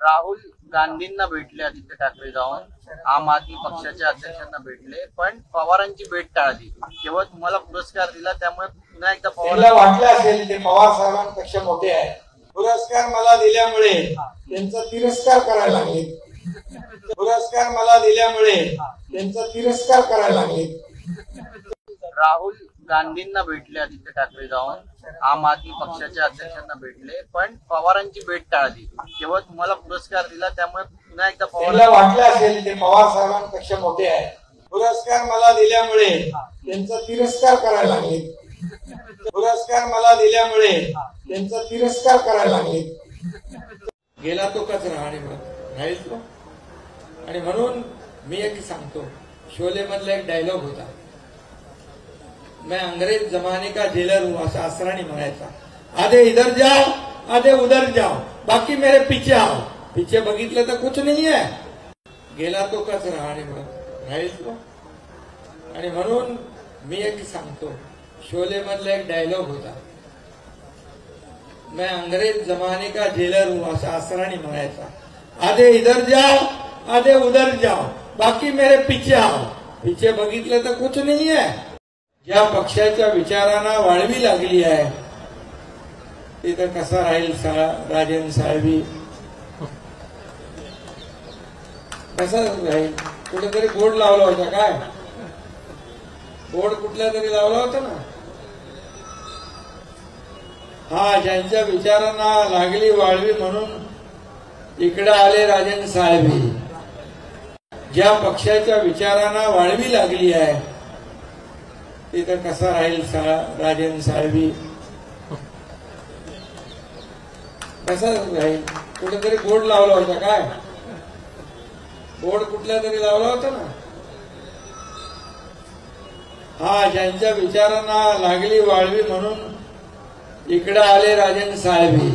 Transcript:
राहुल गांधींना भेटले आदित्य ठाकरे जाऊन आम आदमी पक्षाच्या अध्यक्षांना भेटले, पण पवारांची भेट टाळली. केवळ तुम्हाला पुरस्कार दिला त्यामुळे पुन्हा एकदा पवारांना वाटलं असेल ते पवार साहेबांपेक्षा मोठे आहे. पुरस्कार मला दिल्यामुळे त्यांचा तिरस्कार करायला लागले. पुरस्कार मला दिल्यामुळे त्यांचा तिरस्कार करायला लागले. राहुल गांधींना भेटले आदित्य ठाकरे जाऊन आम आदमी पक्षाच्या अध्यक्षांना भेटले, पण पवारांची भेट टाळली. केवळ तुम्हाला पुरस्कार दिला त्यामुळे पुन्हा एकदा पवारांना वाटलं असेल ते पवार साहेबांपेक्षा मोठे आहे. पुरस्कार मला दिल्यामुळे त्यांचा तिरस्कार करायला लागले. पुरस्कार मला दिल्यामुळे त्यांचा तिरस्कार करायला लागले. गेला तो कचरा आणि राहील तो. आणि म्हणून मी एक सांगतो, शोले मधला एक डायलॉग होता, मैं अंग्रेज जमाने का जेलर हूं असं असरानी म्हणायचा. आधे इधर जाओ आधे उधर जाओ बाकी मेरे पीछे आओ. पीछे बघितलं तर कुछ नहीं है. गेला तो कचरा आणि राहील तो. आणि म्हणून मी एक सांगतो, शोले मधला एक डायलॉग होता, मैं अंग्रेज जमाने का जेलर हूं असं असरानी म्हणायचा. आधे इधर जाओ आधे उधर जाओ बाकी मेरे पीछे आओ. पीछे बघितलं तर कुछ नहीं है. ज्या पक्षाच्या विचारांना वाळवी लागली आहे तिथं कसा राहील राजन साहेबी, कसा राहील. कुठेतरी बोर्ड लावला होता, काय बोर्ड कुठल्या तरी लावला होता ना. हा, ज्यांच्या विचारांना लागली वाळवी म्हणून इकडे आले राजन साहेबी. ज्या पक्षाच्या विचारांना वाळवी लागली आहे तिथं कसा राहील राजन साहेबी, कसा राहील. कुठेतरी बोर्ड लावला होता, काय बोर्ड कुठल्या तरी लावला होता ना. हा, ज्यांच्या विचारांना लागली वाळवी म्हणून इकडे आले राजन साहेबी.